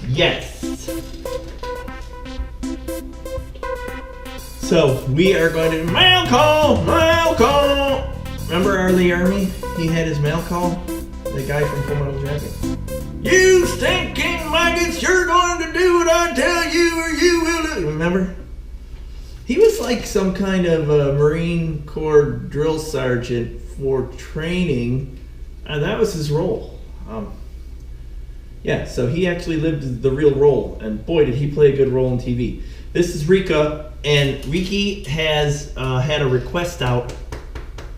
Yes. So we are going to mail call. Remember Arlie Army? He had his mail call. The guy from Full Metal Jacket. You stinking maggots! You're going to do what I tell you, or you will do. Remember? He was like some kind of a Marine Corps drill sergeant for training, and that was his role. Yeah, so he actually lived the real role, and boy, did he play a good role in TV. This is RIKA, and Riki has had a request out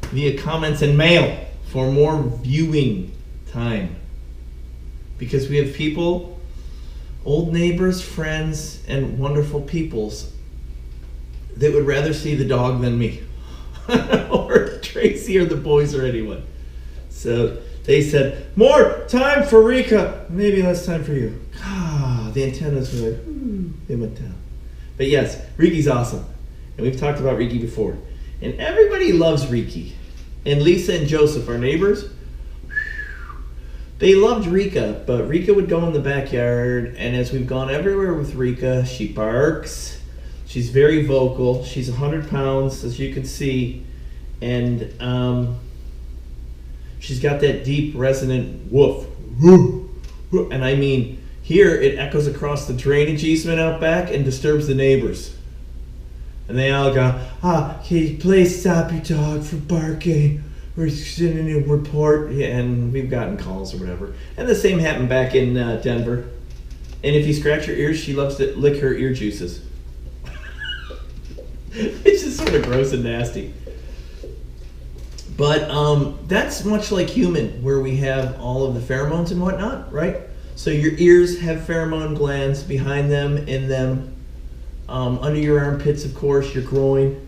via comments and mail for more viewing time. Because we have people, old neighbors, friends, and wonderful peoples that would rather see the dog than me. Or Tracy or the boys or anyone. So they said, more time for RIKA, maybe less time for you. The antennas were like, they went down. But yes, Riki's awesome. And we've talked about Riki before. And everybody loves Riki. And Lisa and Joseph, our neighbors, they loved RIKA, but RIKA would go in the backyard, and as we've gone everywhere with RIKA, she barks. She's very vocal. She's 100 pounds, as you can see, and she's got that deep, resonant woof. And I mean, here it echoes across the drainage easement out back and disturbs the neighbors. And they all go, please stop your dog from barking. We're sending a report, and we've gotten calls or whatever. And the same happened back in Denver. And if you scratch her ears, she loves to lick her ear juices. It's just sort of gross and nasty. But that's much like human, where we have all of the pheromones and whatnot, right? So your ears have pheromone glands behind them, in them, under your armpits, of course, your groin.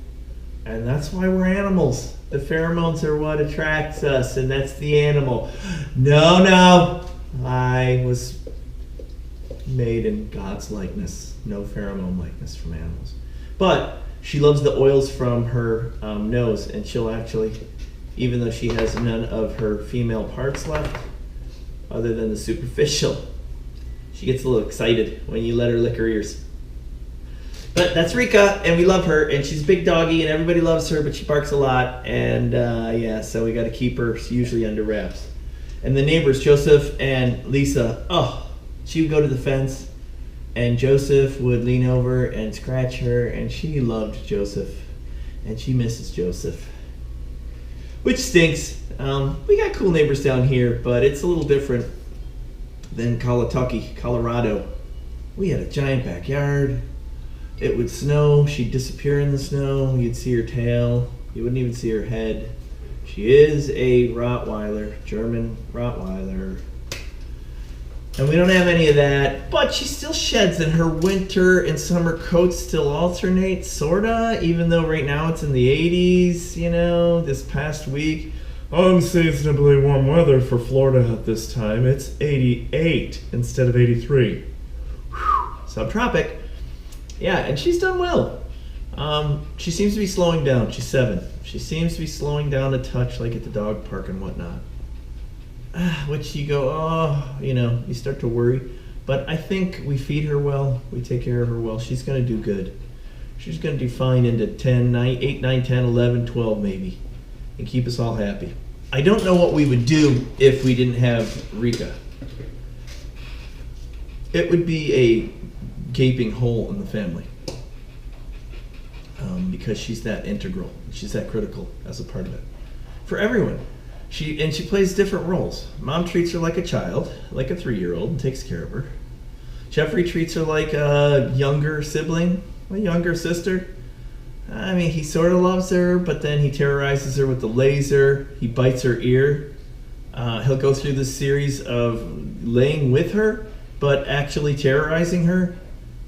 And that's why we're animals. The pheromones are what attracts us, and that's the animal. No, I was made in God's likeness. No pheromone likeness from animals. But she loves the oils from her nose, and she'll actually, even though she has none of her female parts left, other than the superficial, she gets a little excited when you let her lick her ears. But that's RIKA, and we love her, and she's a big doggy, and everybody loves her, but she barks a lot, and so we got to keep her usually under wraps. And the neighbors, Joseph and Lisa, she would go to the fence, and Joseph would lean over and scratch her, and she loved Joseph, and she misses Joseph, which stinks. We got cool neighbors down here, but it's a little different than Colorado. We had a giant backyard. It would snow, she'd disappear in the snow, you'd see her tail, you wouldn't even see her head. She is a Rottweiler, German Rottweiler. And we don't have any of that, but she still sheds, and her winter and summer coats still alternate, sorta, even though right now it's in the 80s, this past week. Unseasonably warm weather for Florida at this time. It's 88 instead of 83. Subtropic. Yeah, and she's done well. She seems to be slowing down. She's 7. She seems to be slowing down a touch, like at the dog park and whatnot. Which you go, you start to worry. But I think we feed her well. We take care of her well. She's going to do good. She's going to do fine into 10, 9, 8, 9, 10, 11, 12 maybe. And keep us all happy. I don't know what we would do if we didn't have RIKA. It would be a gaping hole in the family, because she's that integral, she's that critical as a part of it for everyone. She plays different roles. Mom treats her like a child, like a 3-year-old, and takes care of her. Jeffrey treats her like a younger sibling, a younger sister. I mean, he sort of loves her, but then he terrorizes her with the laser. He bites her ear. He'll go through this series of laying with her, but actually terrorizing her.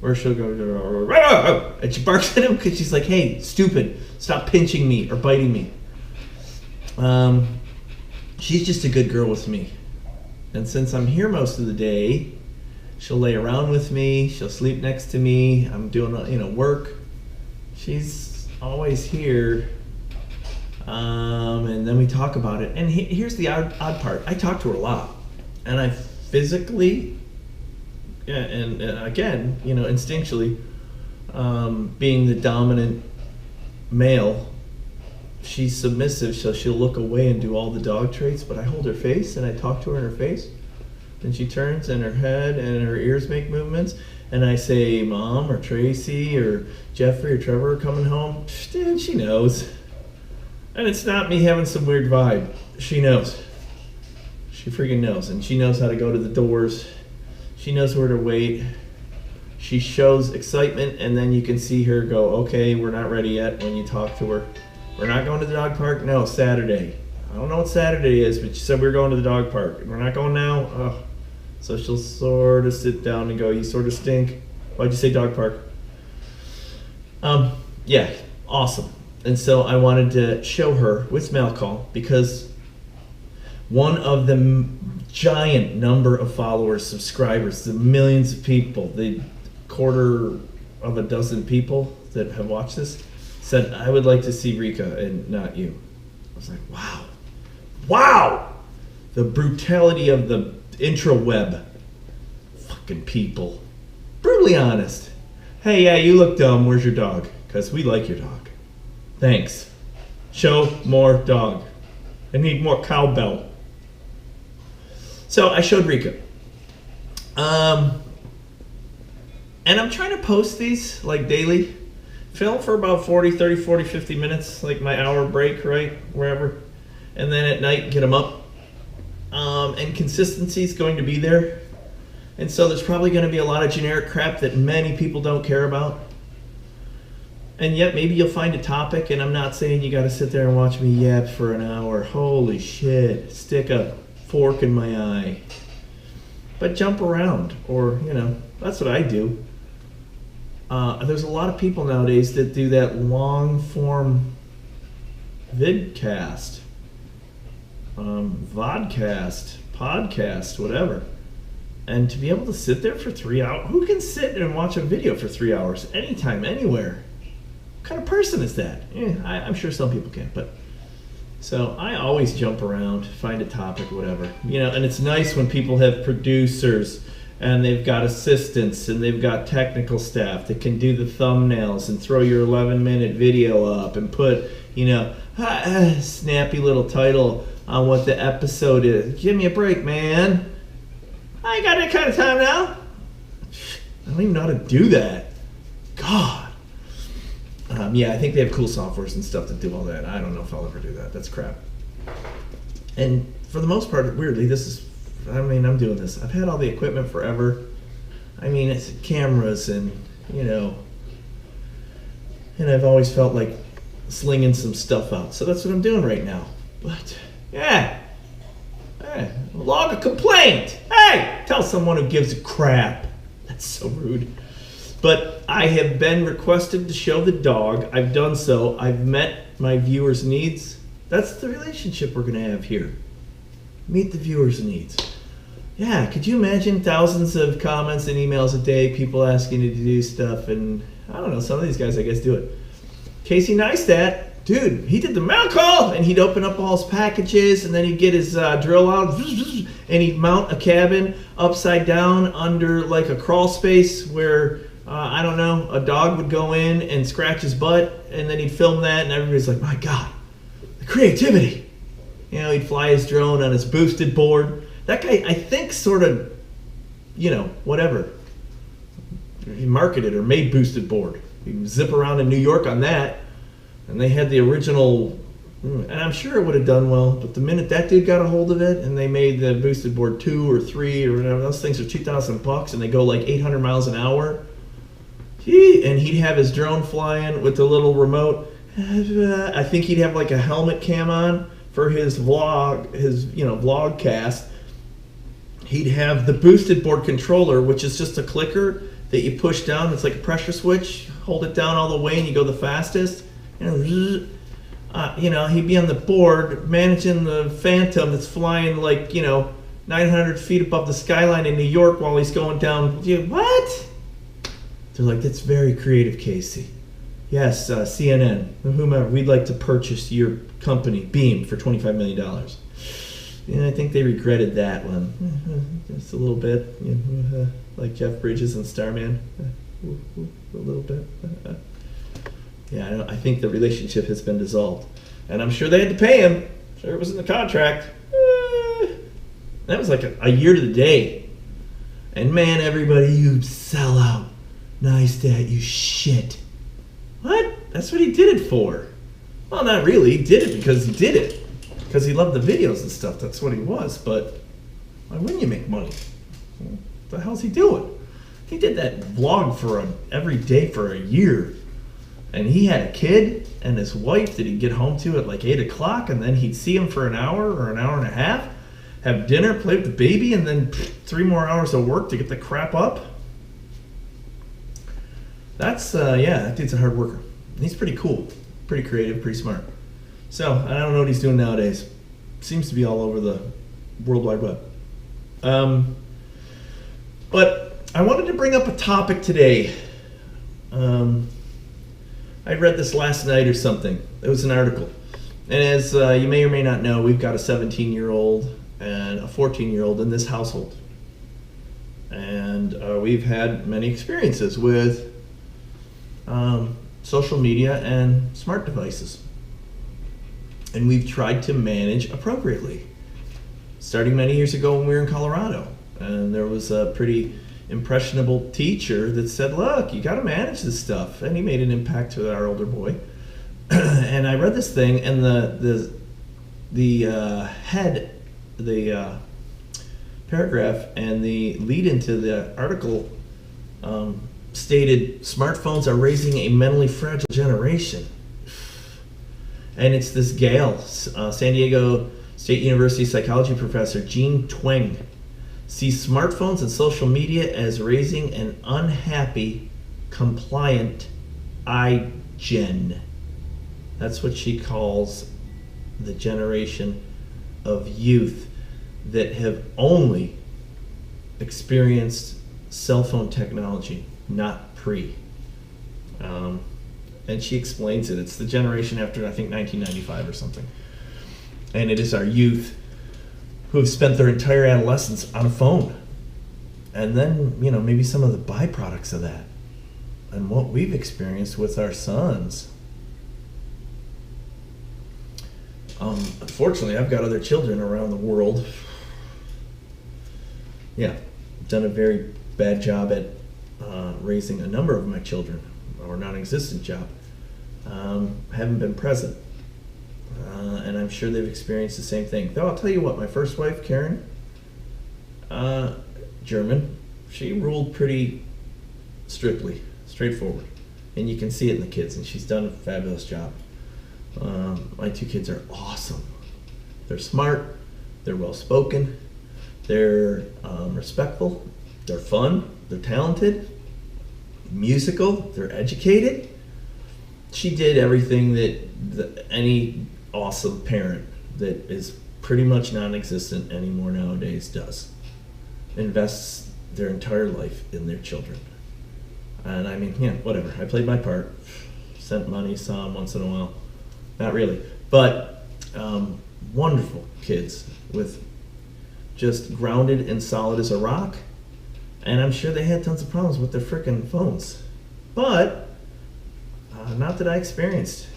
Or she'll go, and she barks at him because she's like, hey, stupid, stop pinching me or biting me. She's just a good girl with me. And since I'm here most of the day, she'll lay around with me, she'll sleep next to me, I'm doing work. She's always here. And then we talk about it. And here's the odd part. I talk to her a lot. And I physically Yeah, and again, instinctually, being the dominant male, she's submissive, so she'll look away and do all the dog traits, but I hold her face and I talk to her in her face. Then she turns and her head and her ears make movements. And I say, Mom or Tracy or Jeffrey or Trevor are coming home. Dude, she knows. And it's not me having some weird vibe. She knows. She freaking knows. And she knows how to go to the doors. She knows where to wait. She shows excitement, and then you can see her go, okay, we're not ready yet when you talk to her. We're not going to the dog park? No, Saturday. I don't know what Saturday is, but she said we were going to the dog park. We're not going now? Oh. So she'll sort of sit down and go, you sort of stink. Why'd you say dog park? Yeah, awesome. And so I wanted to show her with Malcolm, because one of the giant number of followers, subscribers, the millions of people, the quarter of a dozen people that have watched this, said, I would like to see RIKA and not you. I was like, wow. Wow! The brutality of the intraweb. Fucking people. Brutally honest. Hey, yeah, you look dumb. Where's your dog? Because we like your dog. Thanks. Show more dog. I need more cowbell. So I showed RIKA. And I'm trying to post these like daily. Film for about 30, 40, 50 minutes, like my hour break, right? Wherever. And then at night, get them up. And consistency is going to be there. And so there's probably going to be a lot of generic crap that many people don't care about. And yet maybe you'll find a topic, and I'm not saying you got to sit there and watch me yap for an hour. Holy shit. Stick a fork in my eye. But jump around, or, that's what I do. There's a lot of people nowadays that do that long form vidcast, vodcast, podcast, whatever. And to be able to sit there for 3 hours, who can sit and watch a video for 3 hours, anytime, anywhere? What kind of person is that? I'm sure some people can, but so I always jump around, find a topic, whatever. And it's nice when people have producers and they've got assistants and they've got technical staff that can do the thumbnails and throw your 11-minute video up and put, snappy little title on what the episode is. Give me a break, man. I ain't got that kind of time now. I don't even know how to do that. God. Yeah, I think they have cool softwares and stuff that do all that. I don't know if I'll ever do that. That's crap. And for the most part, weirdly, I'm doing this. I've had all the equipment forever. It's cameras and, and I've always felt like slinging some stuff out. So that's what I'm doing right now. But, yeah. Hey, log a complaint. Hey, tell someone who gives a crap. That's so rude. But I have been requested to show the dog. I've done so. I've met my viewers' needs. That's the relationship we're going to have here. Meet the viewers' needs. Yeah, could you imagine thousands of comments and emails a day, people asking you to do stuff, and I don't know, some of these guys, I guess, do it. Casey Neistat, dude, he did the mail call, and he'd open up all his packages, and then he'd get his drill out, and he'd mount a cabin upside down under like a crawl space where, a dog would go in and scratch his butt, and then he'd film that, and everybody's like, my God, the creativity. He'd fly his drone on his boosted board. That guy, I think, sort of, whatever. He marketed or made boosted board. He'd zip around in New York on that. And they had the original, and I'm sure it would have done well, but the minute that dude got a hold of it and they made the boosted board 2 or 3 or whatever, those things are $2,000 and they go like 800 miles an hour. And he'd have his drone flying with the little remote. I think he'd have like a helmet cam on for his vlog, vlogcast. He'd have the boosted board controller, which is just a clicker that you push down. It's like a pressure switch. Hold it down all the way and you go the fastest. He'd be on the board managing the Phantom that's flying like, 900 feet above the skyline in New York while he's going down. What? They're like, that's very creative, Casey. Yes, CNN, whomever, we'd like to purchase your company, Beam, for $25 million. Yeah, I think they regretted that one just a little bit, like Jeff Bridges and Starman, a little bit. Yeah, I think the relationship has been dissolved, and I'm sure they had to pay him. Sure, it was in the contract. That was like a year to the day. And man, everybody, you sell out. Nice dad, you shit. What? That's what he did it for. Well, not really. He did it because he did it. Because he loved the videos and stuff. That's what he was. But why wouldn't you make money? What the hell's he doing? He did that vlog for every day for a year. And he had a kid and his wife that he'd get home to at like 8 o'clock. And then he'd see him for an hour or an hour and a half. Have dinner, play with the baby, and then 3 more hours of work to get the crap up. That's, that dude's a hard worker. He's pretty cool, pretty creative, pretty smart. So, I don't know what he's doing nowadays. Seems to be all over the World Wide Web. But I wanted to bring up a topic today. I read this last night or something. It was an article. And as you may or may not know, we've got a 17-year-old and a 14-year-old in this household. And we've had many experiences with social media and smart devices. And we've tried to manage appropriately. Starting many years ago when we were in Colorado. And there was a pretty impressionable teacher that said, look, you got to manage this stuff. And he made an impact to our older boy. And I read this thing, and the paragraph and the lead into the article stated, smartphones are raising a mentally fragile generation. And it's this gal, San Diego State University psychology professor Jean Twenge, sees smartphones and social media as raising an unhappy, compliant iGen. That's what she calls the generation of youth that have only experienced cell phone technology, not pre. And she explains it. It's the generation after, I think, 1995 or something. And it is our youth who have spent their entire adolescence on a phone. And then, maybe some of the byproducts of that and what we've experienced with our sons. Unfortunately, I've got other children around the world. Yeah, done a very bad job at raising a number of my children, or non-existent job. Haven't been present. And I'm sure they've experienced the same thing. Though I'll tell you what, my first wife, Karen, German, she ruled pretty strictly, straightforward. And you can see it in the kids, and she's done a fabulous job. My 2 kids are awesome. They're smart, they're well-spoken, they're respectful, they're fun, they're talented, musical, they're educated. She did everything that any awesome parent that is pretty much non-existent anymore nowadays does. Invests their entire life in their children. And I mean, whatever. I played my part. Sent money, saw them once in a while. Not really. But wonderful kids with just grounded and solid as a rock. And I'm sure they had tons of problems with their frickin' phones. But not that I experienced.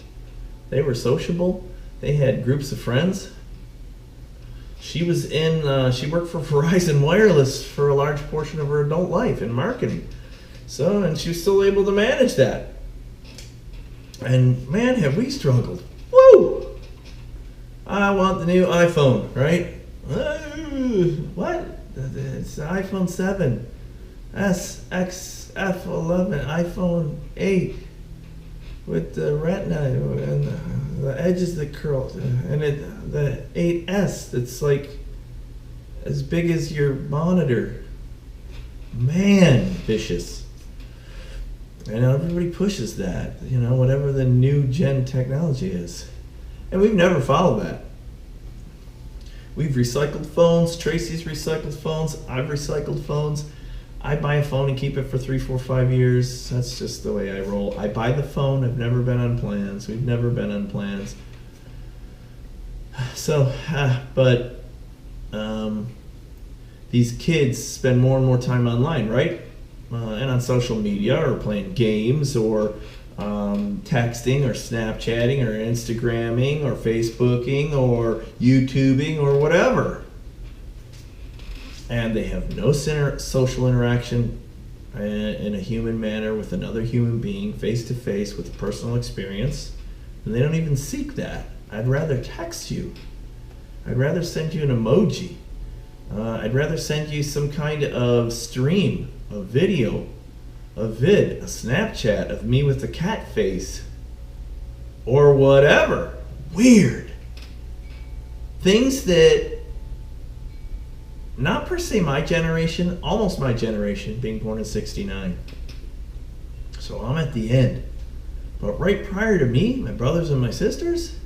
They were sociable. They had groups of friends. She was she worked for Verizon Wireless for a large portion of her adult life in marketing. So, and she was still able to manage that. And man, have we struggled. Woo! I want the new iPhone, right? What? It's the iPhone 7, S, X, F11, iPhone 8 with the retina and the edges that curl, and the 8S that's like as big as your monitor. Man, vicious. And everybody pushes that, whatever the new gen technology is. And we've never followed that. We've recycled phones. Tracy's recycled phones. I've recycled phones. I buy a phone and keep it for 3, 4, 5 years. That's just the way I roll. I buy the phone. I've never been on plans. We've never been on plans. So, but these kids spend more and more time online, right? And on social media, or playing games, or texting, or Snapchatting, or Instagramming, or Facebooking, or YouTubing, or whatever. And they have no social interaction in a human manner with another human being, face to face, with personal experience. And they don't even seek that. I'd rather text you. I'd rather send you an emoji. I'd rather send you some kind of stream, a video, a vid, a Snapchat of me with the cat face, or whatever. Weird. Things that, not per se my generation, almost my generation, being born in '69. So I'm at the end. But right prior to me, my brothers and my sisters,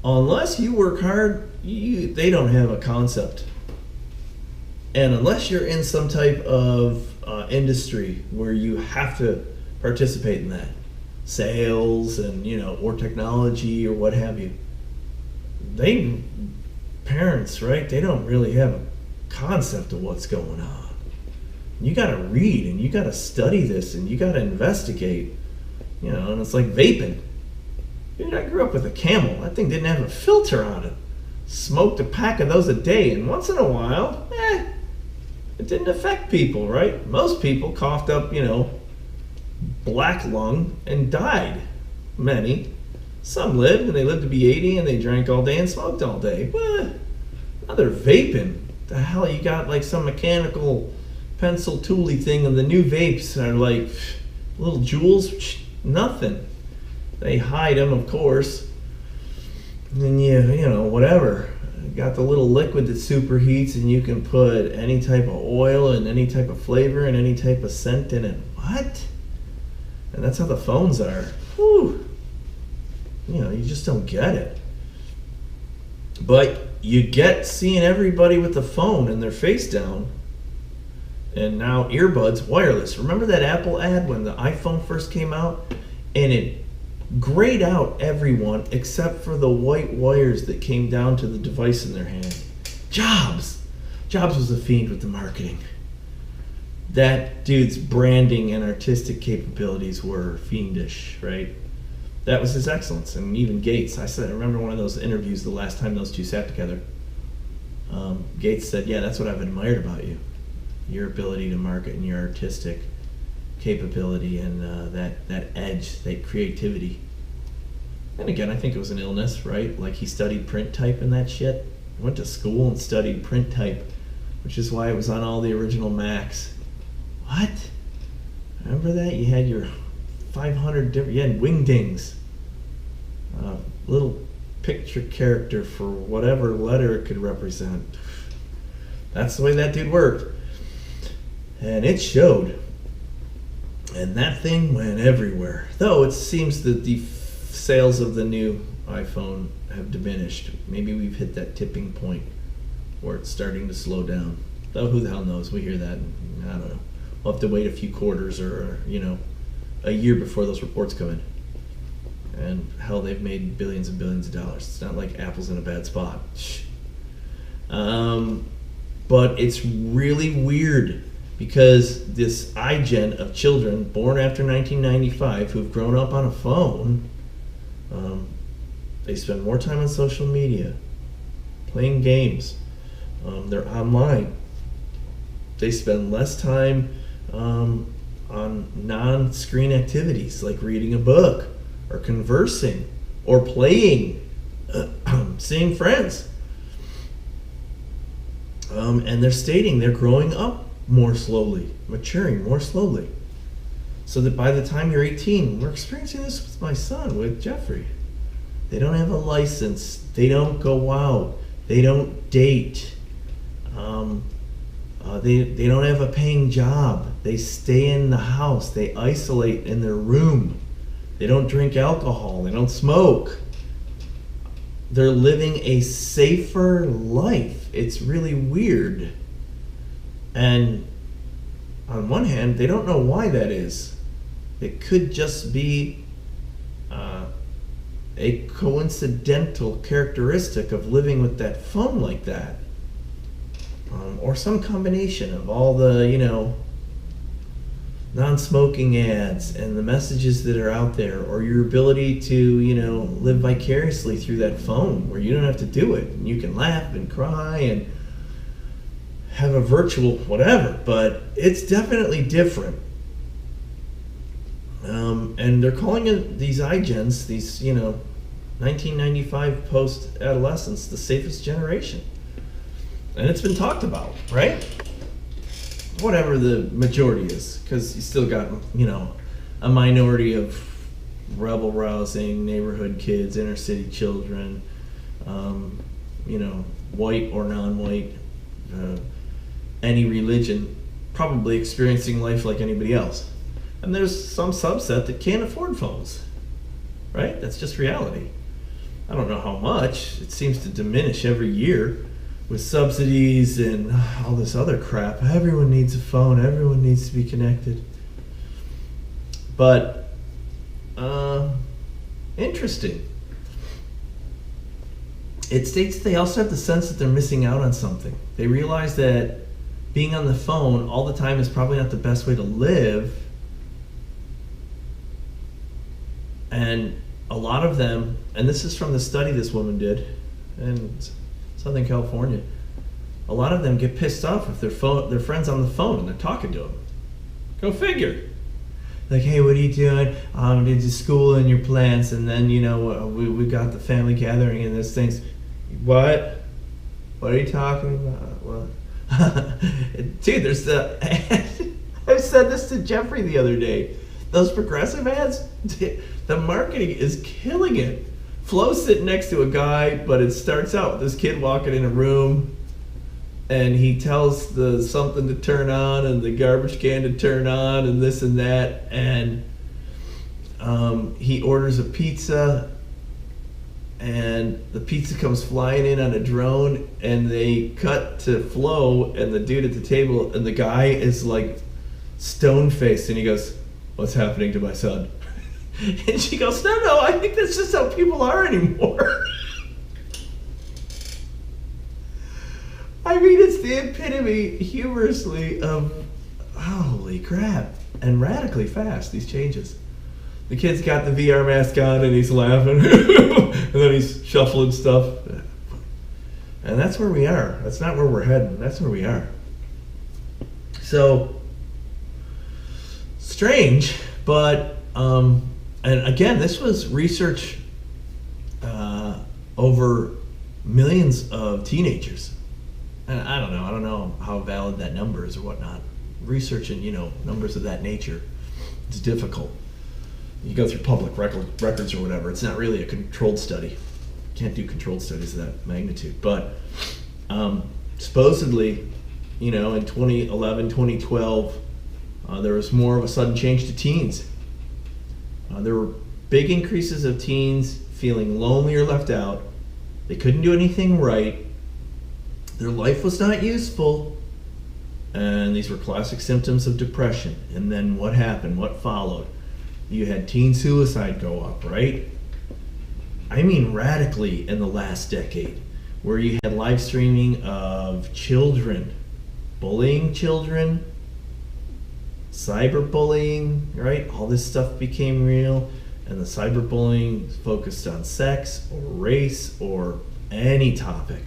unless you work hard, they don't have a concept. And unless you're in some type of industry where you have to participate in that, sales and, or technology or what have you, parents, right, they don't really have a concept of what's going on. You got to read, and you got to study this, and you got to investigate, and it's like vaping. Dude, I grew up with a Camel. That thing didn't have a filter on it. Smoked a pack of those a day, and once in a while, it didn't affect people, right? Most people coughed up, black lung and died. Many. Some lived, and they lived to be 80, and they drank all day and smoked all day. Now they're vaping. The hell, you got like some mechanical pencil tooly thing, and the new vapes are like little jewels. Nothing. They hide them, of course. And then whatever. Got the little liquid that superheats, and you can put any type of oil and any type of flavor and any type of scent in it. What? And that's how the phones are. Whew. You just don't get it. But you get seeing everybody with the phone and their face down, and now earbuds, wireless. Remember that Apple ad when the iPhone first came out? And it grayed out everyone except for the white wires that came down to the device in their hand. Jobs was a fiend with the marketing. That dude's branding and artistic capabilities were fiendish, right? That was his excellence. And even Gates, I remember one of those interviews the last time those two sat together. Gates said, yeah, that's what I've admired about you. Your ability to market and your artistic capability and that edge, that creativity. And again, I think it was an illness, right? Like he studied print type and that shit. Went to school and studied print type, which is why it was on all the original Macs. What? Remember that? You had your 500 different, you had wingdings. Little picture character for whatever letter it could represent. That's the way that dude worked. And it showed. And that thing went everywhere. Though it seems that the sales of the new iPhone have diminished. Maybe we've hit that tipping point where it's starting to slow down. Though who the hell knows? We hear that. I don't know. We'll have to wait a few quarters or, a year before those reports come in. And hell, they've made billions and billions of dollars. It's not like Apple's in a bad spot. But it's really weird because this iGen of children born after 1995 who've grown up on a phone, they spend more time on social media, playing games. They're online. They spend less time on non-screen activities like reading a book or conversing or playing, seeing friends. And they're stating they're growing up more slowly, maturing more slowly. So that by the time you're 18, we're experiencing this with my son, with Jeffrey. They don't have a license. They don't go out. They don't date. They don't have a paying job. They stay in the house. They isolate in their room. They don't drink alcohol. They don't smoke. They're living a safer life. It's really weird. And on one hand, they don't know why that is. It could just be a coincidental characteristic of living with that phone like that. or some combination of all the, non-smoking ads and the messages that are out there, or your ability to, live vicariously through that phone where you don't have to do it. And you can laugh and cry and have a virtual whatever, but it's definitely different. And they're calling it these iGens, these, 1995 post-adolescents, the safest generation. And it's been talked about, right? Whatever the majority is, because you still got, a minority of rebel-rousing neighborhood kids, inner-city children, white or non-white, any religion, probably experiencing life like anybody else. And there's some subset that can't afford phones, right? That's just reality. I don't know how much. It seems to diminish every year with subsidies and all this other crap. Everyone needs a phone. Everyone needs to be connected. But, interesting. It states they also have the sense that they're missing out on something. They realize that being on the phone all the time is probably not the best way to live. And a lot of them, and this is from the study this woman did in Southern California, a lot of them get pissed off if their friend's on the phone and they're talking to them. Go figure. Like, hey, what are you doing? Did you school and your plans? And then, we got the family gathering and there's things. What? What are you talking about? What? Dude, there's the... I said this to Jeffrey the other day. Those progressive ads, the marketing is killing it. Flo's sitting next to a guy, but it starts out with this kid walking in a room, and he tells the something to turn on and the garbage can to turn on and this and that, and he orders a pizza, and the pizza comes flying in on a drone, and they cut to Flo and the dude at the table, and the guy is like stone-faced, and he goes, "What's happening to my son?" And she goes, no, I think that's just how people are anymore. I mean, it's the epitome, humorously, of holy crap, and radically fast, these changes. The kid's got the VR mask on and he's laughing, and then he's shuffling stuff. And that's where we are. That's not where we're heading. That's where we are. So, strange, but, and again, this was research over millions of teenagers. And I don't know how valid that number is or whatnot. Researching, numbers of that nature, it's difficult. You go through public records or whatever, it's not really a controlled study. Can't do controlled studies of that magnitude. But supposedly, in 2011, 2012, there was more of a sudden change to teens. There were big increases of teens feeling lonely or left out. They couldn't do anything right. Their life was not useful. And these were classic symptoms of depression. And then what happened? What followed? You had teen suicide go up, right? I mean radically in the last decade, where you had live streaming of children, bullying children, cyberbullying, right? All this stuff became real, and the cyberbullying focused on sex or race or any topic.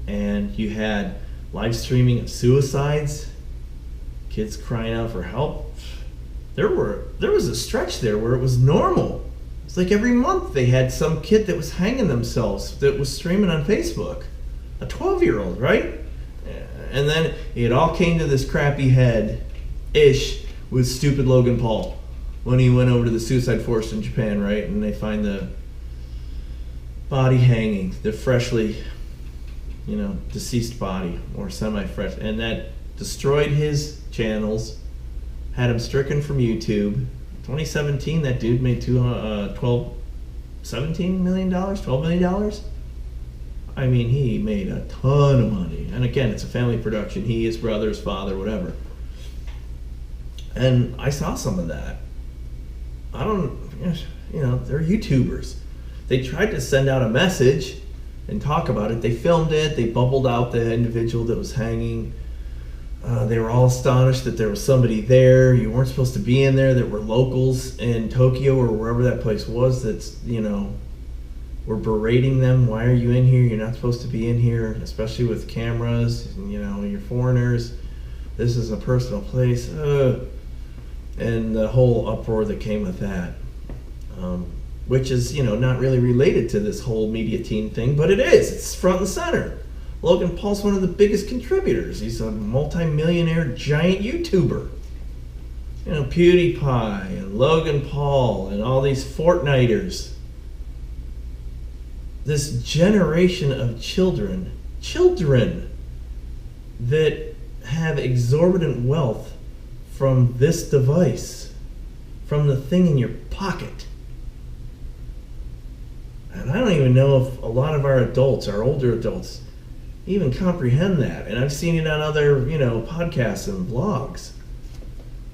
And you had live streaming of suicides, kids crying out for help. There was a stretch there where it was normal. It's like every month they had some kid that was hanging themselves that was streaming on Facebook. A 12-year-old, right? And then it all came to this crappy head-ish with stupid Logan Paul when he went over to the suicide forest in Japan, right? And they find the body hanging, the freshly, deceased body, or semi-fresh. And that destroyed his channels, had him stricken from YouTube. 2017, that dude made $17 million, $12 million. I mean, he made a ton of money. And again, it's a family production. He, his brother, his father, whatever. And I saw some of that. They're YouTubers. They tried to send out a message and talk about it. They filmed it. They bubbled out the individual that was hanging. They were all astonished that there was somebody there. You weren't supposed to be in there. That were locals in Tokyo or wherever that place was. That's, were berating them. Why are you in here? You're not supposed to be in here, especially with cameras. And, you're foreigners. This is a personal place. And the whole uproar that came with that, which is, not really related to this whole media team thing, but it is. It's front and center. Logan Paul's one of the biggest contributors. He's a multi-millionaire giant YouTuber. PewDiePie and Logan Paul and all these Fortniters. This generation of children that have exorbitant wealth from this device, from the thing in your pocket. And I don't even know if a lot of our adults, our older adults, even comprehend that. And I've seen it on other, podcasts and blogs.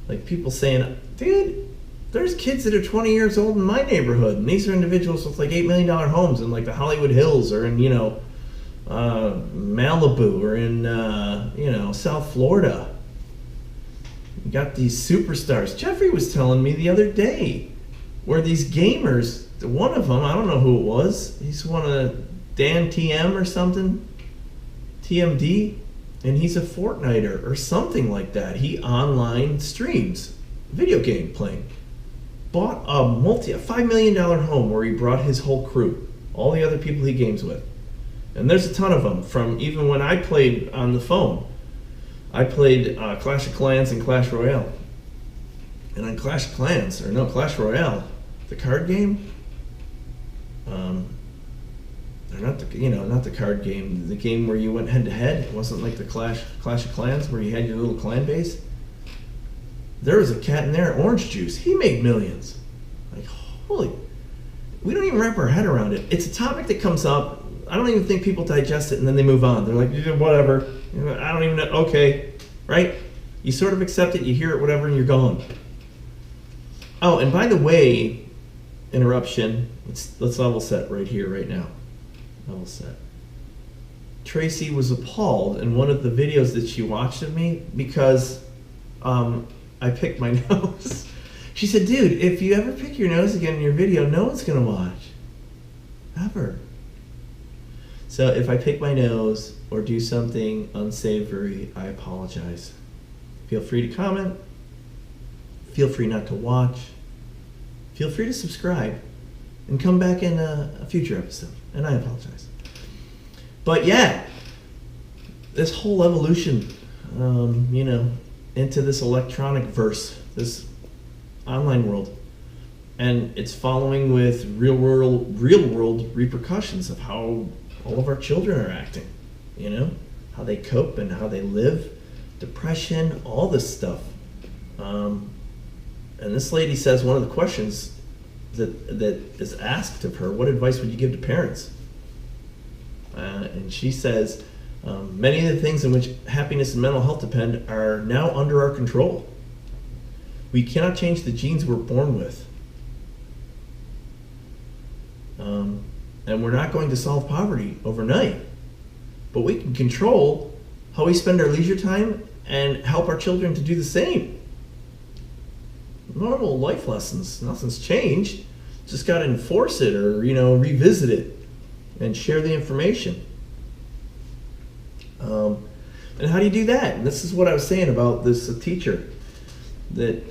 Like people saying, dude, there's kids that are 20 years old in my neighborhood, and these are individuals with like $8 million homes in like the Hollywood Hills or in, Malibu or in, South Florida. You got these superstars. Jeffrey was telling me the other day where these gamers, one of them, I don't know who it was, he's one of Dan TM or something, TMD, and he's a Fortniter or something like that. He online streams video game playing. Bought a $5 million home where he brought his whole crew, all the other people he games with. And there's a ton of them from even when I played on the phone. I played Clash of Clans and Clash Royale. And on Clash Royale, the card game, or not the card game, the game where you went head to head. It wasn't like the Clash of Clans where you had your little clan base. There was a cat in there, Orange Juice. He made millions. Like, holy, we don't even wrap our head around it. It's a topic that comes up. I don't even think people digest it and then they move on. They're like, yeah, whatever. I don't even know. Okay, right? You sort of accept it, you hear it, whatever, and you're gone. Oh, and by the way, interruption. Let's level set right here, right now. Level set. Tracy was appalled in one of the videos that she watched of me because I picked my nose. She said, dude, if you ever pick your nose again in your video, no one's going to watch. Ever. So if I pick my nose or do something unsavory, I apologize. Feel free to comment. Feel free not to watch. Feel free to subscribe and come back in a future episode. And I apologize. But yeah, this whole evolution, into this electronic verse, this online world, and it's following with real world repercussions of how all of our children are acting, how they cope and how they live, depression, all this stuff. And this lady says one of the questions that is asked of her, what advice would you give to parents? And she says, many of the things in which happiness and mental health depend are now under our control. We cannot change the genes we're born with. And we're not going to solve poverty overnight. But we can control how we spend our leisure time and help our children to do the same. Normal life lessons, nothing's changed. Just got to enforce it or, revisit it and share the information. And how do you do that? And this is what I was saying about this teacher that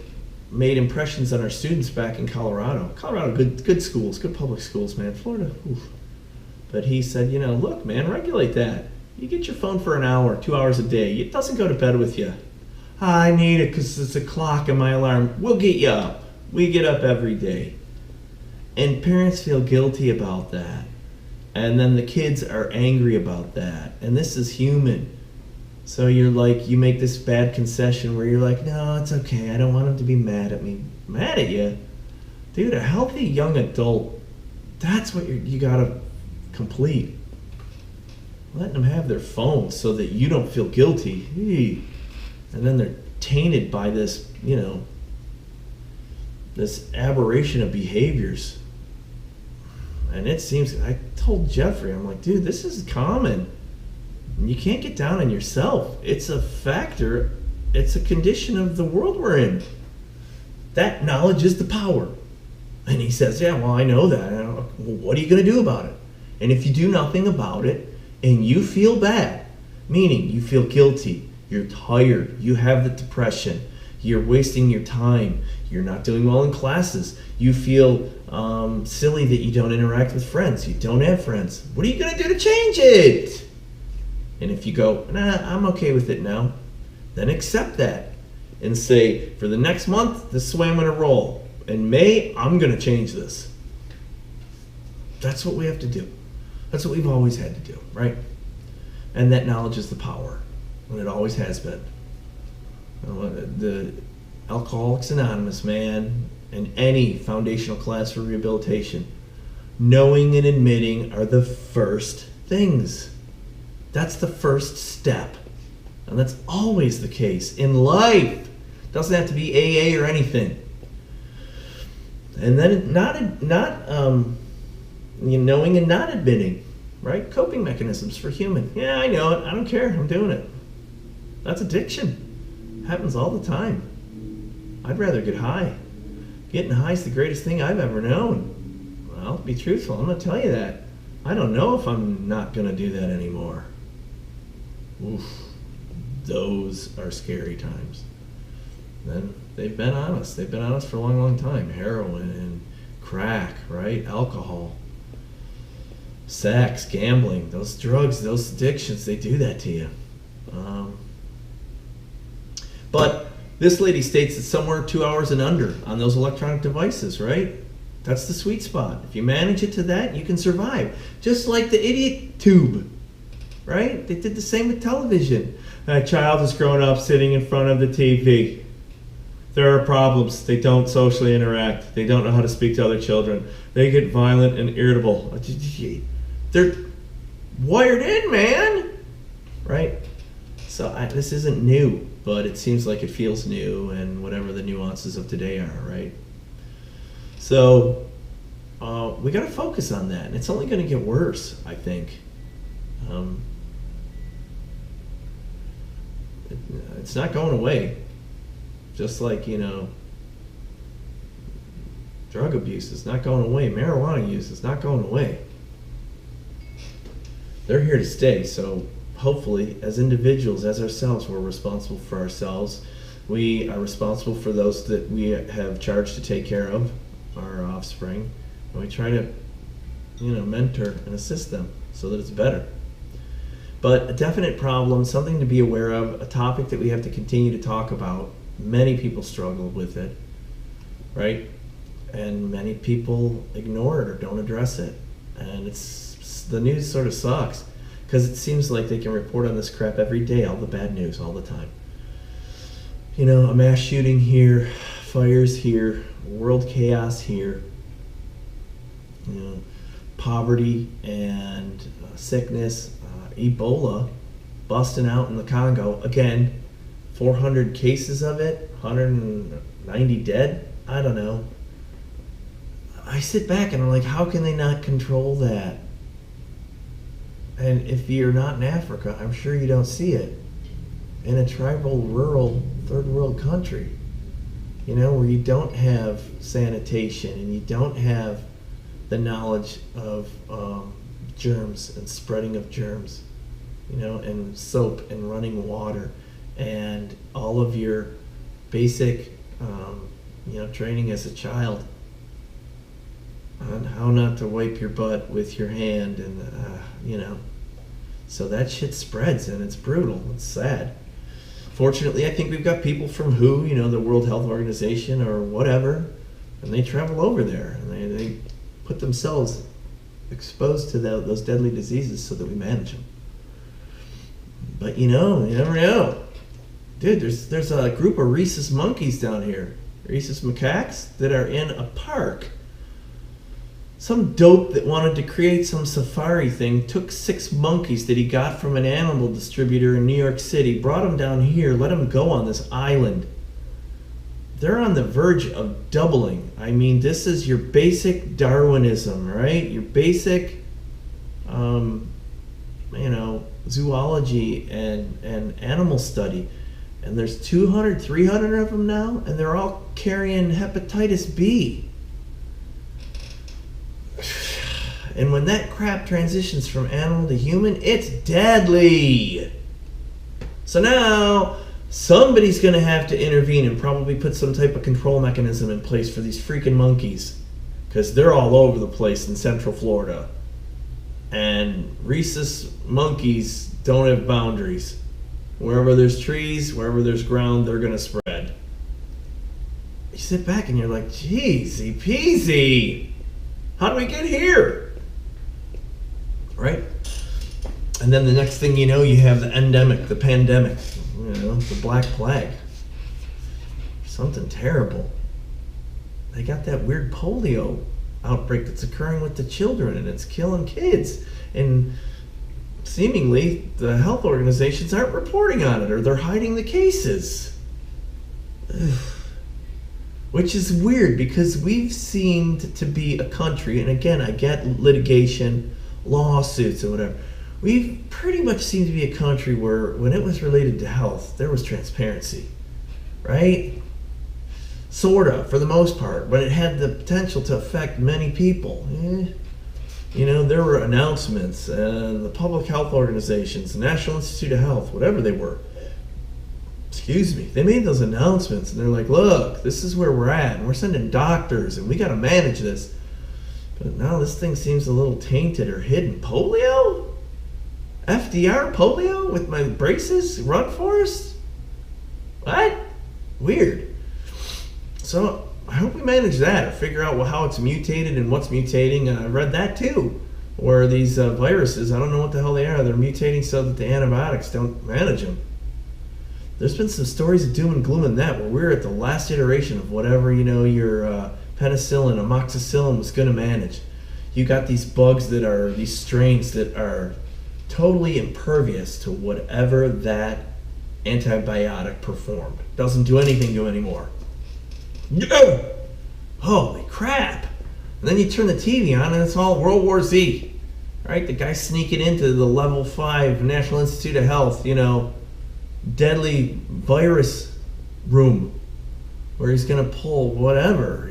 made impressions on our students back in Colorado. Colorado, good schools, good public schools, man. Florida, oof. But he said, look, man, regulate that. You get your phone for an hour, 2 hours a day. It doesn't go to bed with you. I need it because it's a clock in my alarm. We'll get you up. We get up every day. And parents feel guilty about that. And then the kids are angry about that. And this is human. So you're like, you make this bad concession where you're like, no, it's okay. I don't want him to be mad at me. Mad at you? Dude, a healthy young adult, that's what you gotta complete. Letting them have their phone so that you don't feel guilty. And then they're tainted by this, this aberration of behaviors. And it seems, I told Jeffrey, I'm like, dude, this is common. You can't get down on yourself. It's a factor. It's a condition of the world we're in. That knowledge is the power. And he says, yeah, well, I know that. And I'm like, well, what are you going to do about it? And if you do nothing about it and you feel bad, meaning you feel guilty, you're tired, you have the depression, you're wasting your time, you're not doing well in classes, you feel silly that you don't interact with friends, you don't have friends, what are you going to do to change it? And if you go, nah, I'm okay with it now, then accept that and say, for the next month, this is the way I'm going to roll. In May, I'm going to change this. That's what we have to do. That's what we've always had to do, right? And that knowledge is the power, and it always has been. The Alcoholics Anonymous, man, and any foundational class for rehabilitation, knowing and admitting are the first things. That's the first step. And that's always the case in life. It doesn't have to be AA or anything. And then knowing and not admitting, right? Coping mechanisms for human. Yeah, I know it. I don't care. I'm doing it. That's addiction. Happens all the time. I'd rather get high. Getting high is the greatest thing I've ever known. Well, be truthful. I'm going to tell you that. I don't know if I'm not going to do that anymore. Oof. Those are scary times. Then they've been on us. They've been on us for a long, long time. Heroin and crack, right? Alcohol, sex, gambling, those drugs, those addictions, they do that to you. But this lady states that somewhere 2 hours and under on those electronic devices, right? That's the sweet spot. If you manage it to that, you can survive. Just like the idiot tube, right? They did the same with television. A child is growing up sitting in front of the TV. There are problems. They don't socially interact. They don't know how to speak to other children. They get violent and irritable. They're wired in, man. Right? So this isn't new, but it seems like it feels new, and whatever the nuances of today are, right? So we got to focus on that, and it's only going to get worse, I think. It's not going away. Just like, drug abuse is not going away. Marijuana use is not going away. They're here to stay. So hopefully, as individuals, as ourselves, we're responsible for ourselves. We are responsible for those that we have charged to take care of, our offspring. And we try to, mentor and assist them so that it's better. But a definite problem, something to be aware of, a topic that we have to continue to talk about. Many people struggle with it, right? And many people ignore it or don't address it. And the news sort of sucks because it seems like they can report on this crap every day, all the bad news, all the time. A mass shooting here, fires here, world chaos here, poverty and sickness, Ebola busting out in the Congo again. 400 cases of it, 190 dead. I don't know. I sit back and I'm like, how can they not control that? And if you're not in Africa, I'm sure you don't see it. In a tribal, rural, third world country, where you don't have sanitation and you don't have the knowledge of germs and spreading of germs, and soap and running water and all of your basic, training as a child on how not to wipe your butt with your hand and, so that shit spreads and it's brutal. It's sad. Fortunately, I think we've got people from WHO, the World Health Organization or whatever, and they travel over there and they put themselves exposed to those deadly diseases so that we manage them. But you never know. Dude, there's a group of rhesus monkeys down here, rhesus macaques, that are in a park. Some dope that wanted to create some safari thing took 6 monkeys that he got from an animal distributor in New York City, brought them down here, let them go on this island. they're on the verge of doubling. I mean, this is your basic Darwinism, right? Your basic, zoology and animal study. And there's 200, 300 of them now, and they're all carrying hepatitis B. And when that crap transitions from animal to human, it's deadly. So now somebody's going to have to intervene and probably put some type of control mechanism in place for these freaking monkeys, because they're all over the place in Central Florida. And rhesus monkeys don't have boundaries. Wherever there's trees, wherever there's ground, they're going to spread. You sit back and you're like, geezy peasy. How do we get here? Right? And then the next thing you know, you have the endemic, the pandemic, the Black Plague. Something terrible. They got that weird polio outbreak that's occurring with the children, and it's killing kids. And seemingly, the health organizations aren't reporting on it, or they're hiding the cases. Ugh. Which is weird, because we've seemed to be a country, and again, I get litigation, lawsuits, and whatever. We've pretty much seemed to be a country where, when it was related to health, there was transparency, right? Sorta, for the most part, but it had the potential to affect many people. There were announcements, and the public health organizations, the National Institute of Health, whatever they were, they made those announcements, and they're like, look, this is where we're at, and we're sending doctors, and we got to manage this. But now this thing seems a little tainted or hidden. Polio? FDR polio with my braces? Run Forest? What? Weird. So I hope we manage that, or figure out how it's mutated and what's mutating. And I read that too, where these viruses, I don't know what the hell they are, they're mutating so that the antibiotics don't manage them. There's been some stories of doom and gloom in that, where we're at the last iteration of whatever, your penicillin, amoxicillin was going to manage. You got these bugs that are, these strains that are totally impervious to whatever that antibiotic performed. Doesn't do anything to anymore. Holy crap. And then you turn the TV on and it's all World War Z. Right? The guy sneaking into the level 5 National Institute of Health, deadly virus room, where he's going to pull whatever,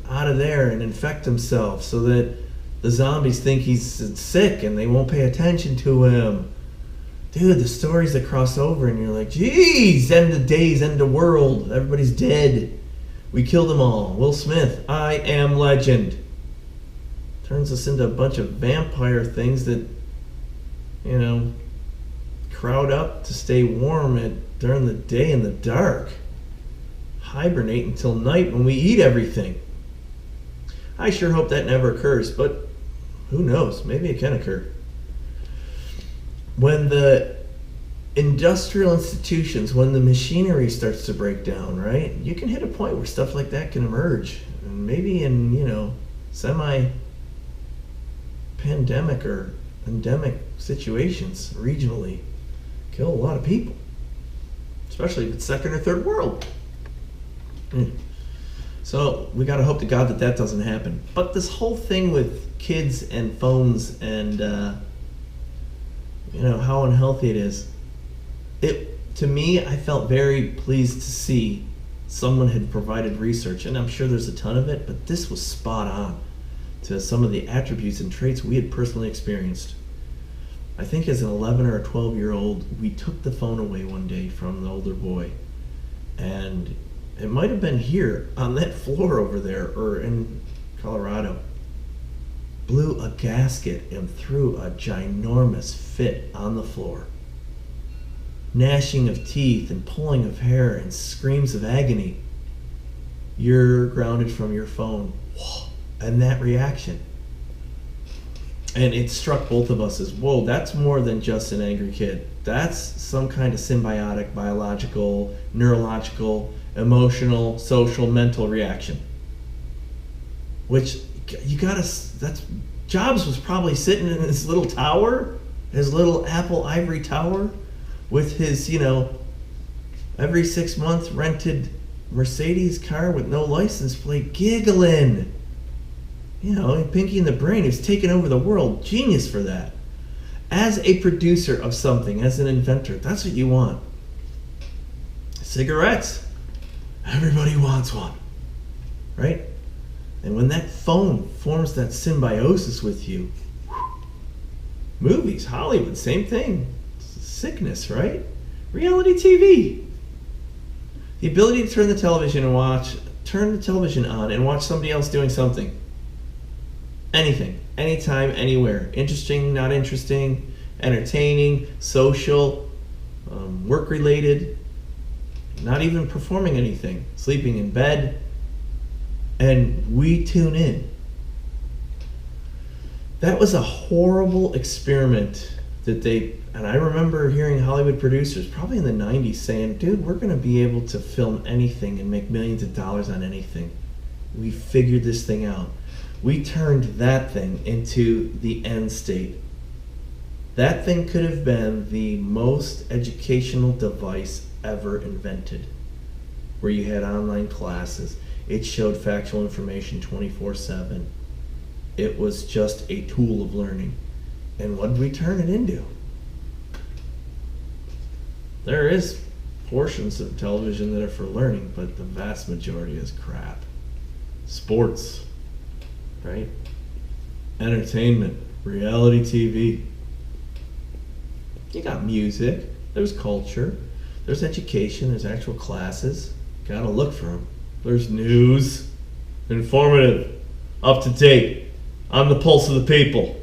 out of there and infect himself so that the zombies think he's sick and they won't pay attention to him. Dude, the stories that cross over and you're like, geez, end of days, end of world, everybody's dead. We killed them all. Will Smith, I am legend. Turns us into a bunch of vampire things that, crowd up to stay warm during the day in the dark. Hibernate until night when we eat everything. I sure hope that never occurs, but who knows? Maybe it can occur. When the industrial institutions, when the machinery starts to break down, right? You can hit a point where stuff like that can emerge. And maybe in, semi-pandemic or endemic situations regionally, kill a lot of people. Especially if it's second or third world. So we got to hope to God that doesn't happen. But this whole thing with kids and phones and how unhealthy it is, to me, I felt very pleased to see someone had provided research, and I'm sure there's a ton of it, but this was spot on to some of the attributes and traits we had personally experienced. I think as an 11 or a 12-year-old, we took the phone away one day from the older boy, and it might have been here on that floor over there or in Colorado. Blew a gasket and threw a ginormous fit on the floor. Gnashing of teeth and pulling of hair and screams of agony. You're grounded from your phone. And that reaction. And it struck both of us as, whoa, that's more than just an angry kid. That's some kind of symbiotic, biological, neurological, emotional, social, mental reaction. Which Jobs was probably sitting in his little tower, his little Apple ivory tower, with his, every 6 months rented Mercedes car with no license plate giggling. You know, Pinky in the Brain, who's taken over the world. Genius for that. As a producer of something, as an inventor, that's what you want. Cigarettes. Everybody wants one. Right? And when that phone forms that symbiosis with you, movies, Hollywood, same thing. Sickness, right? Reality TV. The ability to turn the television on and watch somebody else doing something. Anything, anytime, anywhere. Interesting, not interesting, entertaining, social, work-related, not even performing anything, sleeping in bed, and we tune in. That was a horrible experiment and I remember hearing Hollywood producers, probably in the 90s, saying, dude, we're going to be able to film anything and make millions of dollars on anything. We figured this thing out. We turned that thing into the end state. That thing could have been the most educational device ever invented, where you had online classes. It showed factual information 24/7. It was just a tool of learning. And what did we turn it into? There is portions of television that are for learning, but the vast majority is crap. Sports, right? Entertainment, reality TV. You got music, there's culture, there's education, there's actual classes. Gotta look for them. There's news, informative, up to date, on the pulse of the people.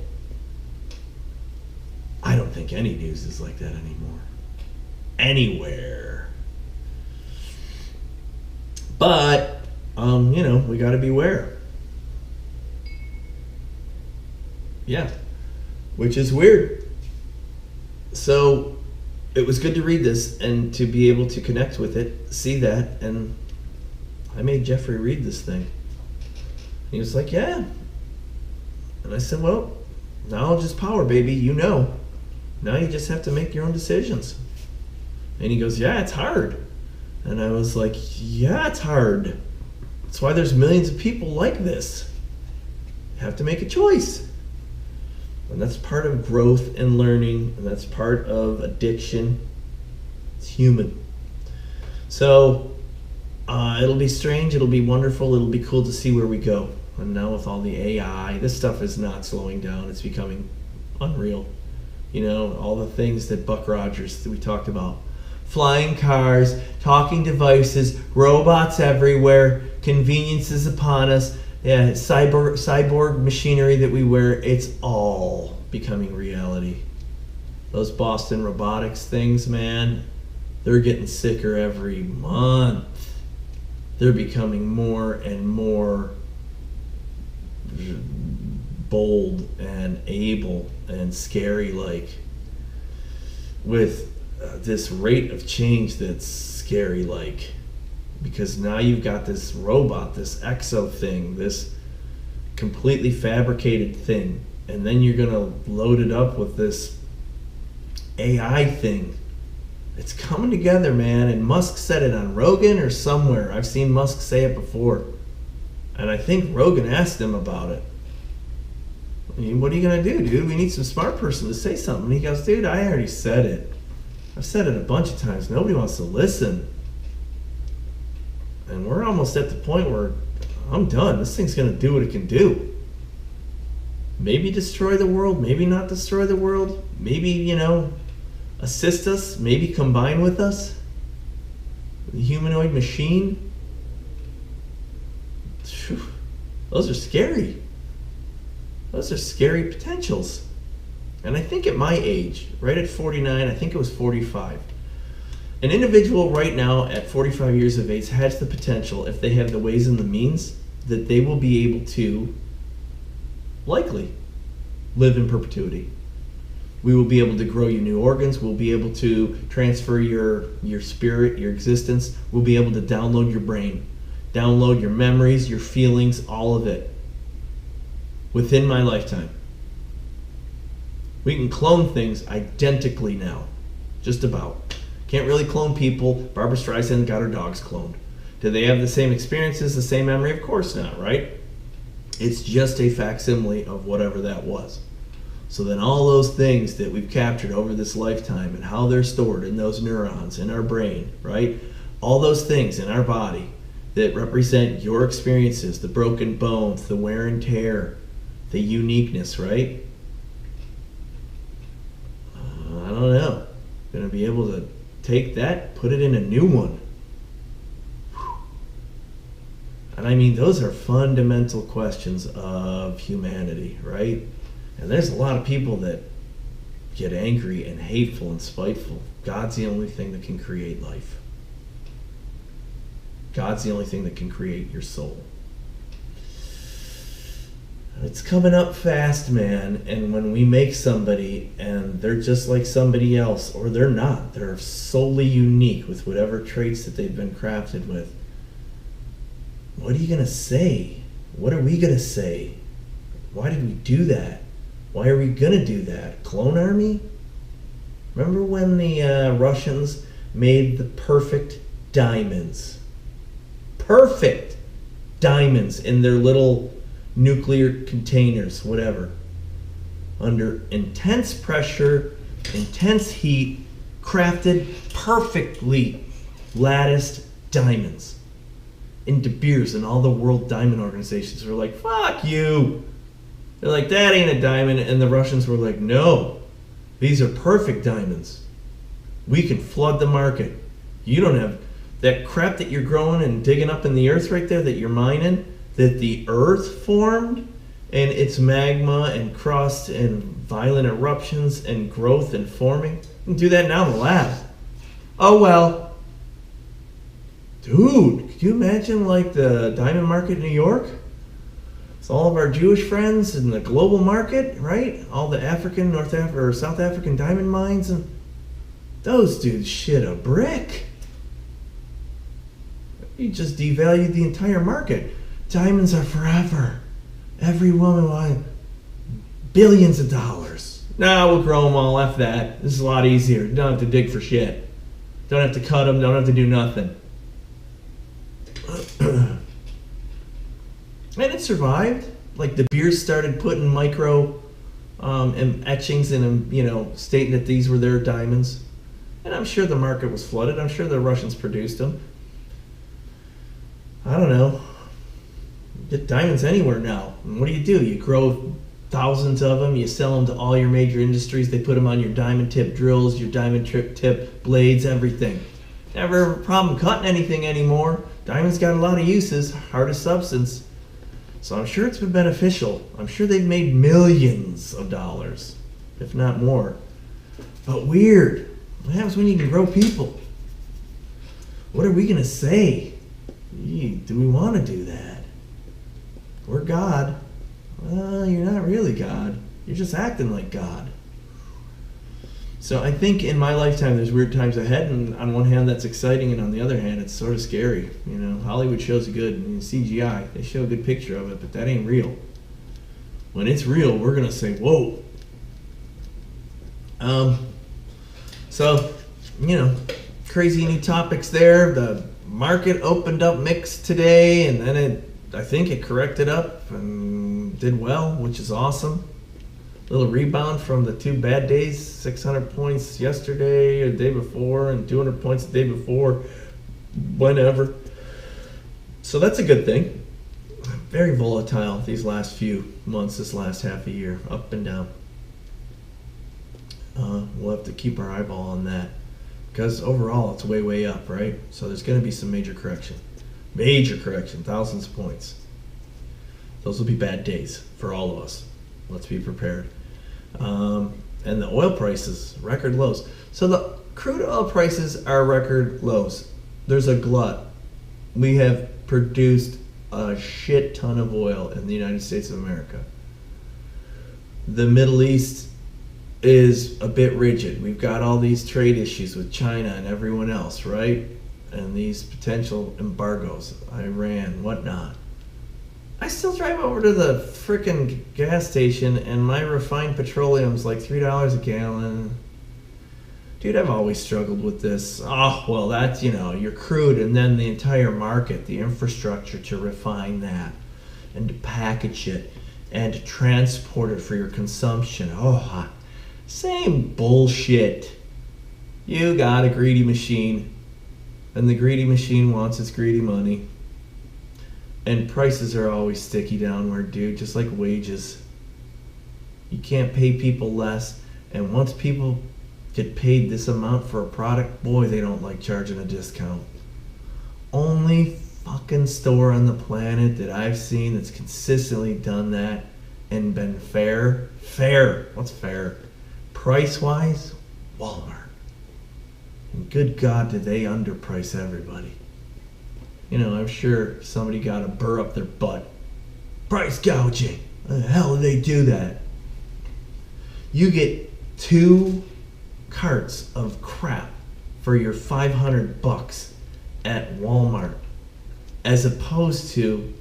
I don't think any news is like that anymore. Anywhere. But, we gotta beware. Yeah, which is weird. So it was good to read this and to be able to connect with it, see that, and I made Jeffrey read this thing. He was like, yeah. And I said, well, knowledge is power, baby, you know. Now you just have to make your own decisions. And he goes, yeah, it's hard. And I was like, yeah, it's hard. That's why there's millions of people like this. You have to make a choice. And that's part of growth and learning, and that's part of addiction. It's human. So it'll be strange, it'll be wonderful, it'll be cool to see where we go. And now with all the AI, this stuff is not slowing down, it's becoming unreal. All the things that Buck Rogers, that we talked about. Flying cars, talking devices, robots everywhere, conveniences upon us, cyborg machinery that we wear, it's all becoming reality. Those Boston Robotics things, man, they're getting sicker every month. They're becoming more and more bold and able and scary, like, with this rate of change that's scary, like, because now you've got this robot, this exo thing, this completely fabricated thing, and then you're gonna load it up with this AI thing. It's coming together, man. And Musk said it on Rogan or somewhere. I've seen Musk say it before, and I think Rogan asked him about it. I mean, what are you gonna do, dude? We need some smart person to say something. And he goes, dude, I already said it. I've said it a bunch of times. Nobody wants to listen. And we're almost at the point where I'm done. This thing's going to do what it can do. Maybe destroy the world, maybe not destroy the world. Maybe, assist us, maybe combine with us. The humanoid machine. Phew. Those are scary. Those are scary potentials. And I think at my age, right at 49, I think it was 45, an individual right now at 45 years of age has the potential, if they have the ways and the means, that they will be able to likely live in perpetuity. We will be able to grow you new organs. We'll be able to transfer your spirit, your existence. We'll be able to download your brain, download your memories, your feelings, all of it within my lifetime. We can clone things identically now, just about. Can't really clone people. Barbara Streisand got her dogs cloned. Do they have the same experiences, the same memory? Of course not, right? It's just a facsimile of whatever that was. So then all those things that we've captured over this lifetime and how they're stored in those neurons in our brain, right? All those things in our body that represent your experiences, the broken bones, the wear and tear, the uniqueness, right? I don't know. Going to be able to take that, put it in a new one. And I mean, those are fundamental questions of humanity, right? And there's a lot of people that get angry and hateful and spiteful. God's the only thing that can create life. God's the only thing that can create your soul. It's coming up fast, man. And when we make somebody and they're just like somebody else, or they're not, they're solely unique with whatever traits that they've been crafted with, what are you going to say? What are we going to say? Why did we do that? Why are we going to do that? Clone army? Remember when the Russians made the perfect diamonds? Perfect diamonds in their little nuclear containers, whatever. Under intense pressure, intense heat, crafted perfectly latticed diamonds into beers, and all the world diamond organizations were like, fuck you. They're like, that ain't a diamond. And the Russians were like, no, these are perfect diamonds. We can flood the market. You don't have that crap that you're growing and digging up in the earth right there that you're mining, that the earth formed, and it's magma and crust and violent eruptions and growth and forming. You can do that now in the lab. Oh, well. Dude, could you imagine like the diamond market in New York? It's all of our Jewish friends in the global market, right? All the African, or South African diamond mines, and those dudes shit a brick. You just devalued the entire market. Diamonds are forever. Every woman wants billions of dollars. Nah, we'll grow them all. F that. This is a lot easier. You don't have to dig for shit. Don't have to cut them. Don't have to do nothing. And it survived. Like the beers started putting micro etchings in them, you know, stating that these were their diamonds. And I'm sure the market was flooded. I'm sure the Russians produced them. I don't know. Get diamonds anywhere now. And what do? You grow thousands of them. You sell them to all your major industries. They put them on your diamond tip drills, your diamond tip blades, everything. Never have a problem cutting anything anymore. Diamonds got a lot of uses, hardest substance. So I'm sure it's been beneficial. I'm sure they've made millions of dollars, if not more. But weird. What happens when you can grow people? What are we going to say? Do we want to do that? We're God. Well, you're not really God. You're just acting like God. So I think in my lifetime there's weird times ahead, and on one hand that's exciting, and on the other hand it's sort of scary. You know, Hollywood shows a good, CGI, they show a good picture of it, but that ain't real. When it's real, we're going to say, whoa. So, you know, crazy new topics there. The market opened up mixed today, and then I think it corrected up and did well, which is awesome. Little rebound from the 2 bad days, 600 points yesterday or the day before, and 200 points the day before, whenever. So that's a good thing. Very volatile these last few months, this last half a year, up and down. We'll have to keep our eyeball on that, because overall it's way, way up, right? So there's going to be some major correction. Major correction, thousands of points. Those will be bad days for all of us. Let's be prepared. And the oil prices, record lows. So the crude oil prices are record lows. There's a glut. We have produced a shit ton of oil in the United States of America. The Middle East is a bit rigid. We've got all these trade issues with China and everyone else, right? And these potential embargoes, Iran, whatnot. I still drive over to the frickin' gas station and my refined petroleum's like $3 a gallon. Dude, I've always struggled with this. Oh, well, that's, your crude, and then the entire market, the infrastructure to refine that and to package it and to transport it for your consumption. Oh, same bullshit. You got a greedy machine, and the greedy machine wants its greedy money. And prices are always sticky downward, dude, just like wages. You can't pay people less, and once people get paid this amount for a product, boy, they don't like charging a discount. Only fucking store on the planet that I've seen that's consistently done that and been fair. What's fair? Price-wise, Walmart. And good God, did they underprice everybody. I'm sure somebody got a burr up their butt. Price gouging. How the hell do they do that? You get 2 carts of crap for your $500 at Walmart, as opposed to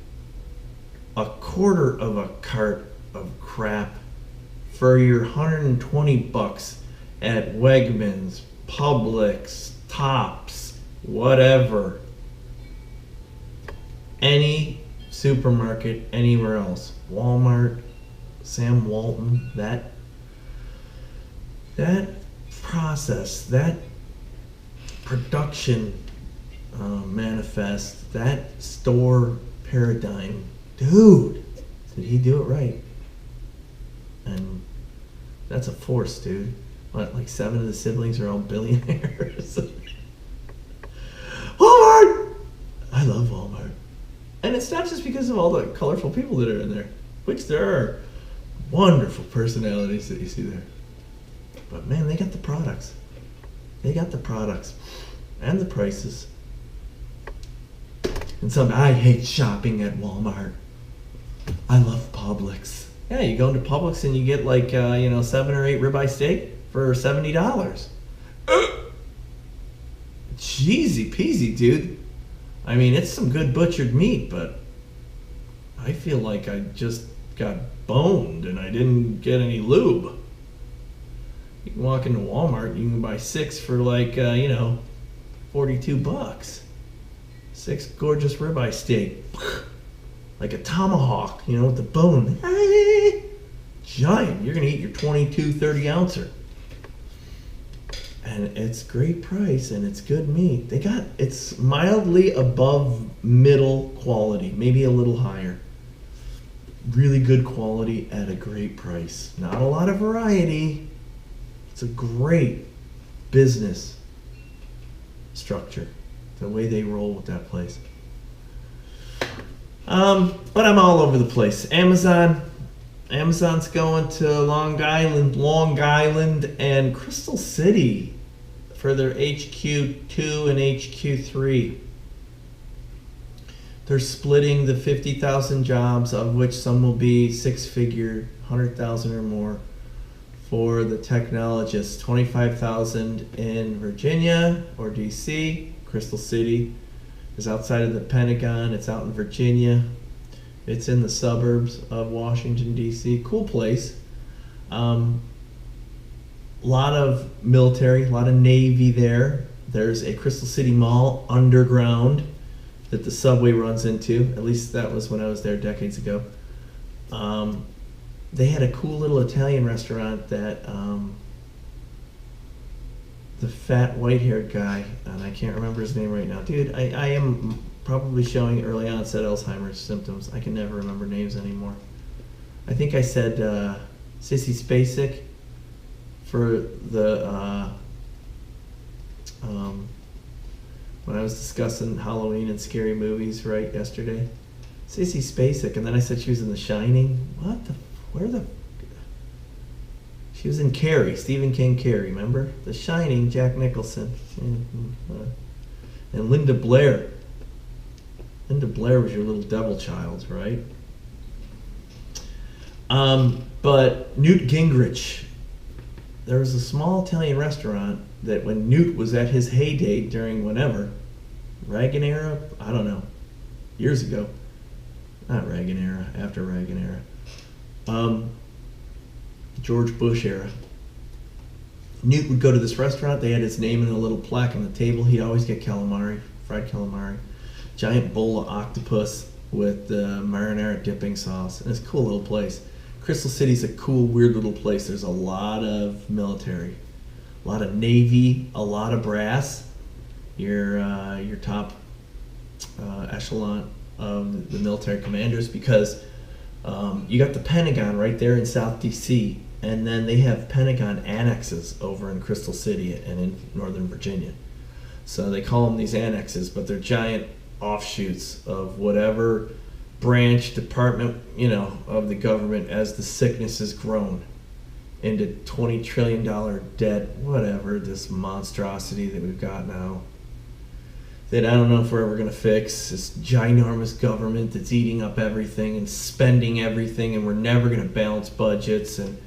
a quarter of a cart of crap for your $120 at Wegmans, Publix, Tops, whatever. Any supermarket anywhere else. Walmart, Sam Walton, that process, that production manifest, that store paradigm, dude, did he do it right? And that's a force, dude. What, like 7 of the siblings are all billionaires? Walmart! I love Walmart. And it's not just because of all the colorful people that are in there, which there are wonderful personalities that you see there. But man, they got the products. They got the products and the prices. And I hate shopping at Walmart. I love Publix. Yeah, you go into Publix and you get like 7 or 8 ribeye steak for $70. Cheesy peasy, dude. I mean, it's some good butchered meat, but I feel like I just got boned and I didn't get any lube. You can walk into Walmart, you can buy 6 for like, $42. 6 gorgeous ribeye steak. Like a tomahawk, with the bone. Giant. You're going to eat your 22, 30 ouncer. And it's great price and it's good meat. It's mildly above middle quality, maybe a little higher. Really good quality at a great price. Not a lot of variety. It's a great business structure, the way they roll with that place. But I'm all over the place. Amazon's going to Long Island and Crystal City for their HQ2 and HQ3. They're splitting the 50,000 jobs, of which some will be 6-figure, 100,000 or more, for the technologists. 25,000 in Virginia or DC. Crystal City is outside of the Pentagon. It's out in Virginia. It's in the suburbs of Washington, D.C. Cool place. Lot of military, a lot of Navy there. There's a Crystal City Mall underground that the subway runs into. At least that was when I was there decades ago. They had a cool little Italian restaurant that the fat white-haired guy, and I can't remember his name right now. Dude, I am probably showing early onset Alzheimer's symptoms. I can never remember names anymore. I think I said Sissy Spacek for the when I was discussing Halloween and scary movies right yesterday. Sissy Spacek, and then I said she was in The Shining. She was in Carrie, Stephen King Carrie, remember? The Shining, Jack Nicholson. And Linda Blair. Linda Blair was your little devil child, right? But Newt Gingrich. There was a small Italian restaurant that when Newt was at his heyday during whenever, Reagan era, I don't know, years ago. Not Reagan era, after Reagan era. George Bush era. Newt would go to this restaurant. They had his name in a little plaque on the table. He'd always get calamari, fried calamari, giant bowl of octopus with marinara dipping sauce. And it's a cool little place. Crystal City's a cool, weird little place. There's a lot of military, a lot of Navy, a lot of brass. Your top echelon of the military commanders, because you got the Pentagon right there in South DC, and then they have Pentagon annexes over in Crystal City and in Northern Virginia. So they call them these annexes, but they're giant offshoots of whatever branch, department, of the government as the sickness has grown into $20 trillion debt, whatever, this monstrosity that we've got now. That I don't know if we're ever going to fix. This ginormous government that's eating up everything and spending everything, and we're never going to balance budgets, and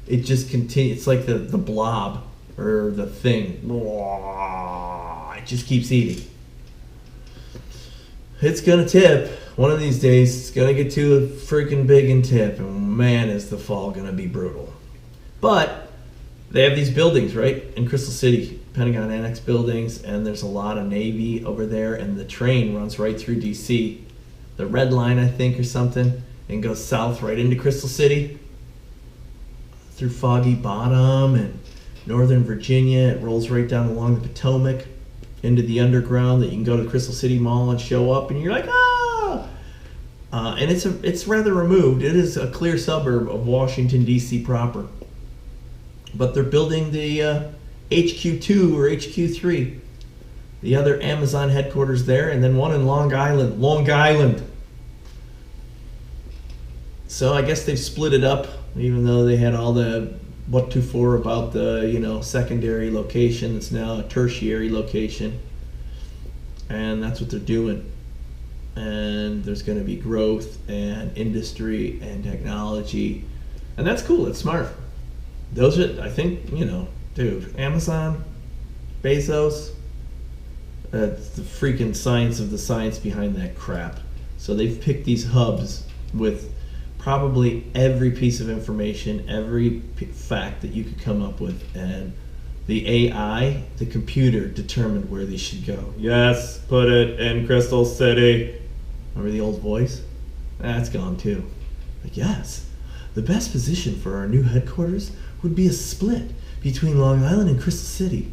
it just continues. It's like the blob, or the thing. It just keeps eating. It's going to tip. One of these days, it's going to get too freaking big and tip, and man, is the fall going to be brutal. But they have these buildings, right, in Crystal City, Pentagon Annex buildings, and there's a lot of Navy over there, and the train runs right through DC, the Red Line, I think, or something, and goes south right into Crystal City, through Foggy Bottom and Northern Virginia. It rolls right down along the Potomac into the underground that you can go to the Crystal City Mall and show up, and you're like, ah! And it's rather removed. It is a clear suburb of Washington, D.C. proper. But they're building the HQ2 or HQ3, the other Amazon headquarters there, and then one in Long Island. So I guess they've split it up, even though they had all the what to for about the secondary location. It's now a tertiary location, and that's what they're doing. And there's going to be growth and industry and technology, and that's cool. It's smart. Those are, I think, dude, Amazon, Bezos, it's the freaking science of the science behind that crap. So they've picked these hubs with probably every piece of information, every fact that you could come up with, and the AI, the computer, determined where they should go. Yes, put it in Crystal City. Remember the old voice? That's gone too. Like, yes, the best position for our new headquarters would be a split between Long Island and Crystal City.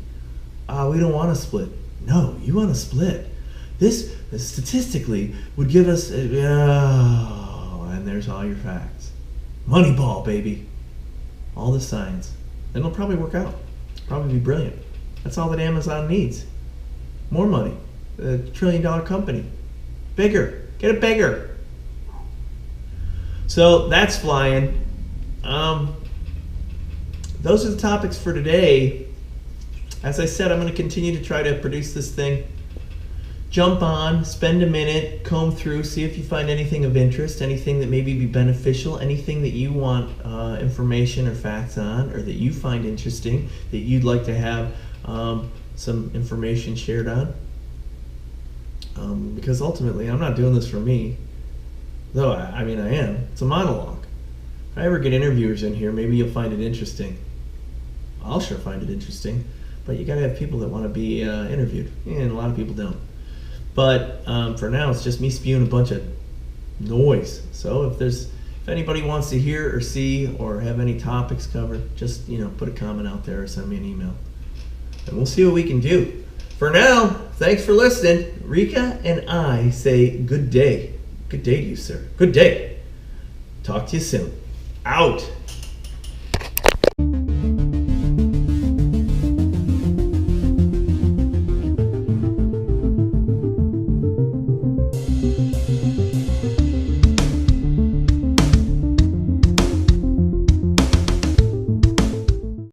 We don't want a split. No, you want a split. This statistically would give us, and there's all your facts. Moneyball, baby. All the science. And it'll probably work out. Probably be brilliant. That's all that Amazon needs. More money. A $1 trillion company. Bigger. Get it bigger. So that's flying. Those are the topics for today. As I said, I'm going to continue to try to produce this thing. Jump on, spend a minute, comb through, see if you find anything of interest, anything that maybe be beneficial, anything that you want information or facts on, or that you find interesting, that you'd like to have some information shared on. Because ultimately, I'm not doing this for me. Though, I am. It's a monologue. If I ever get interviewers in here, maybe you'll find it interesting. I'll sure find it interesting. But you gotta have people that want to be interviewed. And a lot of people don't. But for now, it's just me spewing a bunch of noise. So if anybody wants to hear or see or have any topics covered, just put a comment out there or send me an email. And we'll see what we can do. For now, thanks for listening. RIKA and I say good day. Good day to you, sir. Good day. Talk to you soon. Out.